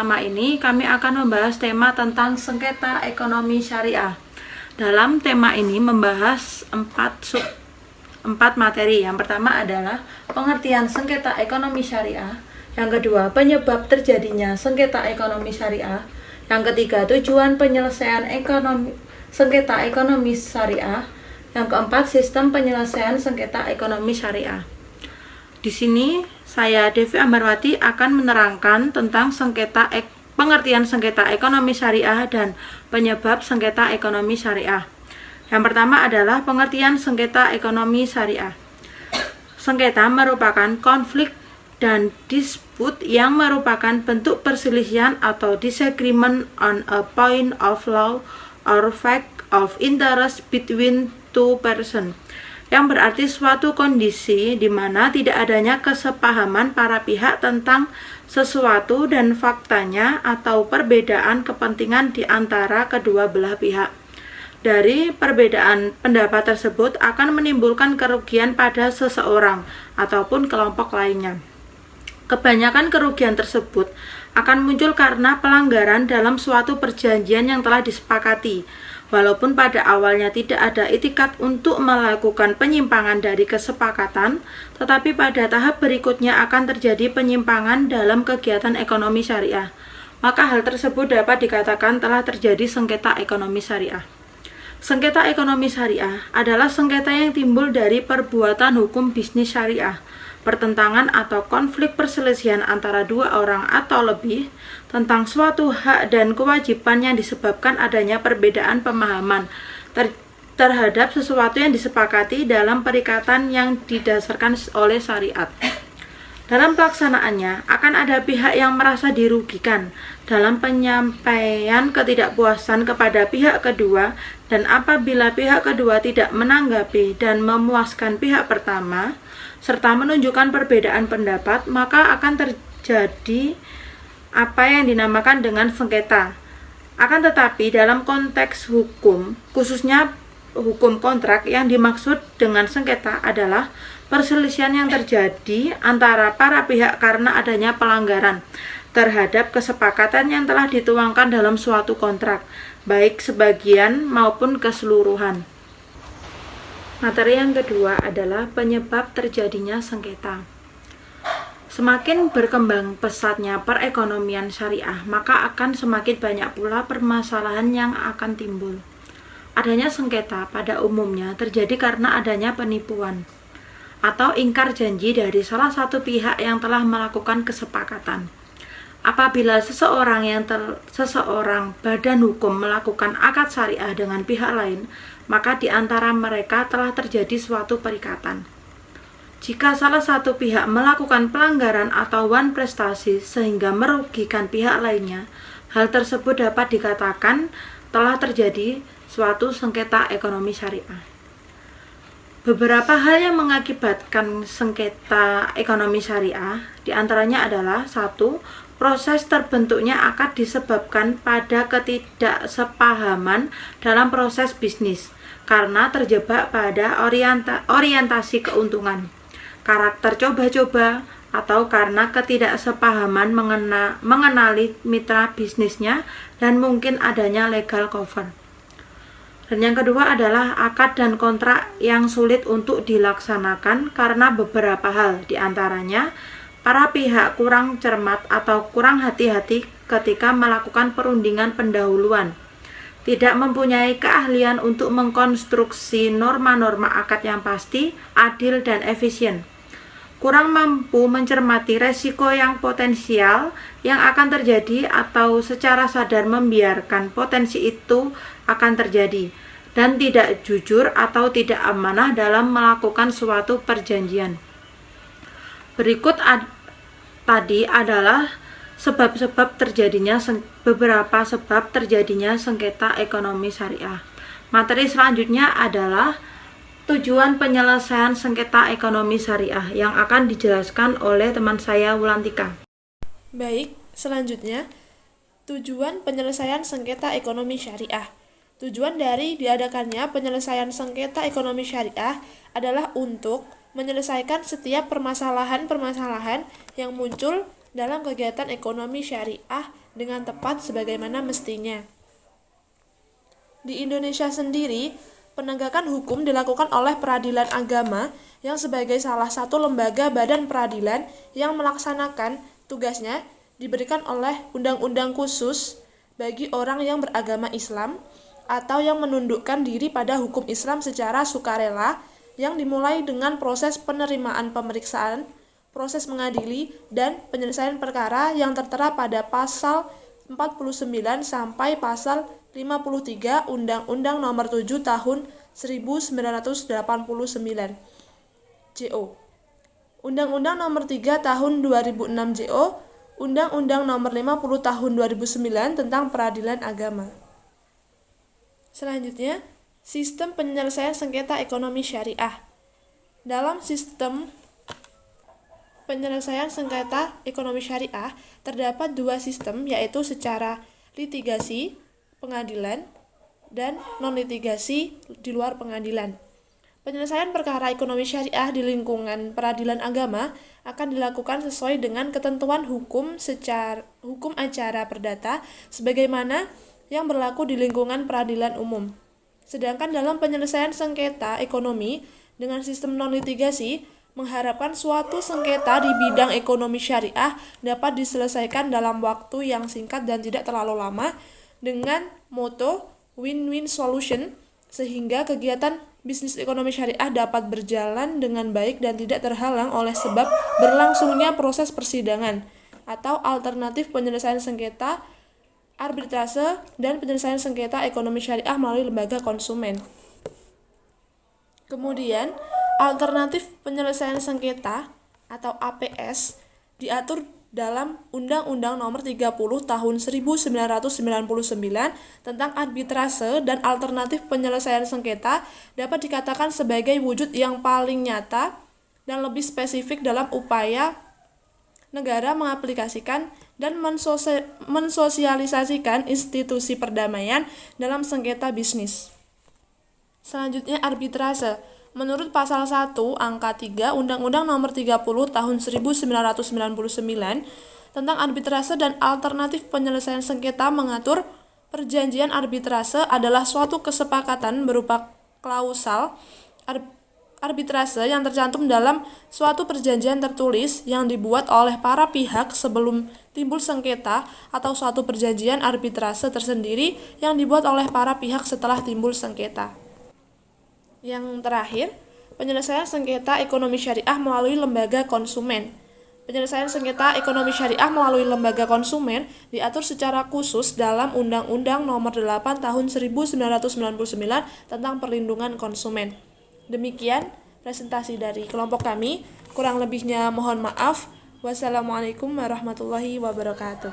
pertama ini kami akan membahas tema tentang sengketa ekonomi syariah. Dalam tema ini membahas empat materi. Yang pertama adalah pengertian sengketa ekonomi syariah. Yang kedua, penyebab terjadinya sengketa ekonomi syariah. Yang ketiga, tujuan penyelesaian sengketa ekonomi syariah. Yang keempat, sistem penyelesaian sengketa ekonomi syariah. Di sini saya Devi Ambarwati akan menerangkan tentang pengertian sengketa ekonomi syariah dan penyebab sengketa ekonomi syariah. Yang pertama adalah pengertian sengketa ekonomi syariah. Sengketa merupakan konflik dan dispute yang merupakan bentuk perselisihan atau disagreement on a point of law or fact of interest between two persons, yang berarti suatu kondisi di mana tidak adanya kesepahaman para pihak tentang sesuatu dan faktanya atau perbedaan kepentingan di antara kedua belah pihak. Dari perbedaan pendapat tersebut akan menimbulkan kerugian pada seseorang ataupun kelompok lainnya. Kebanyakan kerugian tersebut akan muncul karena pelanggaran dalam suatu perjanjian yang telah disepakati. Walaupun pada awalnya tidak ada itikat untuk melakukan penyimpangan dari kesepakatan, tetapi pada tahap berikutnya akan terjadi penyimpangan dalam kegiatan ekonomi syariah. Maka hal tersebut dapat dikatakan telah terjadi sengketa ekonomi syariah. Sengketa ekonomi syariah adalah sengketa yang timbul dari perbuatan hukum bisnis syariah, pertentangan atau konflik perselisihan antara dua orang atau lebih tentang suatu hak dan kewajiban yang disebabkan adanya perbedaan pemahaman terhadap sesuatu yang disepakati dalam perikatan yang didasarkan oleh syariat. Dalam pelaksanaannya, akan ada pihak yang merasa dirugikan dalam penyampaian ketidakpuasan kepada pihak kedua, dan apabila pihak kedua tidak menanggapi dan memuaskan pihak pertama, serta menunjukkan perbedaan pendapat, maka akan terjadi apa yang dinamakan dengan sengketa. Akan tetapi dalam konteks hukum, khususnya hukum kontrak, yang dimaksud dengan sengketa adalah perselisihan yang terjadi antara para pihak karena adanya pelanggaran terhadap kesepakatan yang telah dituangkan dalam suatu kontrak, baik sebagian maupun keseluruhan. Materi yang kedua adalah penyebab terjadinya sengketa. Semakin berkembang pesatnya perekonomian syariah, maka akan semakin banyak pula permasalahan yang akan timbul. Adanya sengketa pada umumnya terjadi karena adanya penipuan atau ingkar janji dari salah satu pihak yang telah melakukan kesepakatan. Apabila seseorang badan hukum melakukan akad syariah dengan pihak lain, maka di antara mereka telah terjadi suatu perikatan. Jika salah satu pihak melakukan pelanggaran atau wan prestasi sehingga merugikan pihak lainnya, hal tersebut dapat dikatakan telah terjadi suatu sengketa ekonomi syariah. Beberapa hal yang mengakibatkan sengketa ekonomi syariah diantaranya adalah: 1. Proses terbentuknya akad disebabkan pada ketidaksepahaman dalam proses bisnis karena terjebak pada orientasi keuntungan, karakter coba-coba, atau karena ketidaksepahaman mengenali mitra bisnisnya dan mungkin adanya legal cover. Dan yang kedua adalah akad dan kontrak yang sulit untuk dilaksanakan karena beberapa hal, diantaranya para pihak kurang cermat atau kurang hati-hati ketika melakukan perundingan pendahuluan, tidak mempunyai keahlian untuk mengkonstruksi norma-norma akad yang pasti, adil, dan efisien, kurang mampu mencermati resiko yang potensial yang akan terjadi atau secara sadar membiarkan potensi itu akan terjadi, dan tidak jujur atau tidak amanah dalam melakukan suatu perjanjian. Berikut tadi adalah beberapa sebab terjadinya sengketa ekonomi syariah. Materi selanjutnya adalah tujuan penyelesaian sengketa ekonomi syariah yang akan dijelaskan oleh teman saya Wulantika. Baik, selanjutnya tujuan penyelesaian sengketa ekonomi syariah. Tujuan dari diadakannya penyelesaian sengketa ekonomi syariah adalah untuk menyelesaikan setiap permasalahan-permasalahan yang muncul dalam kegiatan ekonomi syariah dengan tepat sebagaimana mestinya. Di Indonesia sendiri, penegakan hukum dilakukan oleh Peradilan Agama yang sebagai salah satu lembaga badan peradilan yang melaksanakan tugasnya diberikan oleh undang-undang khusus bagi orang yang beragama Islam atau yang menundukkan diri pada hukum Islam secara sukarela yang dimulai dengan proses penerimaan pemeriksaan, proses mengadili, dan penyelesaian perkara yang tertera pada pasal 49 sampai pasal 53 Undang-Undang Nomor 7 Tahun 1989 JO, Undang-Undang Nomor 3 Tahun 2006 JO, Undang-Undang Nomor 50 Tahun 2009 tentang Peradilan Agama. Selanjutnya, sistem penyelesaian sengketa ekonomi syariah. Dalam sistem penyelesaian sengketa ekonomi syariah terdapat dua sistem, yaitu secara litigasi pengadilan dan non-litigasi di luar pengadilan. Penyelesaian perkara ekonomi syariah di lingkungan peradilan agama akan dilakukan sesuai dengan ketentuan hukum acara perdata sebagaimana yang berlaku di lingkungan peradilan umum. Sedangkan dalam penyelesaian sengketa ekonomi dengan sistem non-litigasi mengharapkan suatu sengketa di bidang ekonomi syariah dapat diselesaikan dalam waktu yang singkat dan tidak terlalu lama dengan moto win-win solution, sehingga kegiatan bisnis ekonomi syariah dapat berjalan dengan baik dan tidak terhalang oleh sebab berlangsungnya proses persidangan atau alternatif penyelesaian sengketa, arbitrase, dan penyelesaian sengketa ekonomi syariah melalui lembaga konsumen. Kemudian, alternatif penyelesaian sengketa atau APS diatur dalam Undang-Undang Nomor 30 Tahun 1999 tentang arbitrase, dan alternatif penyelesaian sengketa dapat dikatakan sebagai wujud yang paling nyata dan lebih spesifik dalam upaya negara mengaplikasikan dan mensosialisasikan institusi perdamaian dalam sengketa bisnis. Selanjutnya, arbitrase. Menurut pasal 1 angka 3 Undang-Undang Nomor 30 Tahun 1999 tentang arbitrase dan alternatif penyelesaian sengketa mengatur perjanjian arbitrase adalah suatu kesepakatan berupa klausal arbitrase yang tercantum dalam suatu perjanjian tertulis yang dibuat oleh para pihak sebelum timbul sengketa, atau suatu perjanjian arbitrase tersendiri yang dibuat oleh para pihak setelah timbul sengketa. Yang terakhir, penyelesaian sengketa ekonomi syariah melalui lembaga konsumen. Penyelesaian sengketa ekonomi syariah melalui lembaga konsumen diatur secara khusus dalam Undang-Undang Nomor 8 Tahun 1999 tentang perlindungan konsumen. Demikian presentasi dari kelompok kami. Kurang lebihnya mohon maaf. Wassalamualaikum warahmatullahi wabarakatuh.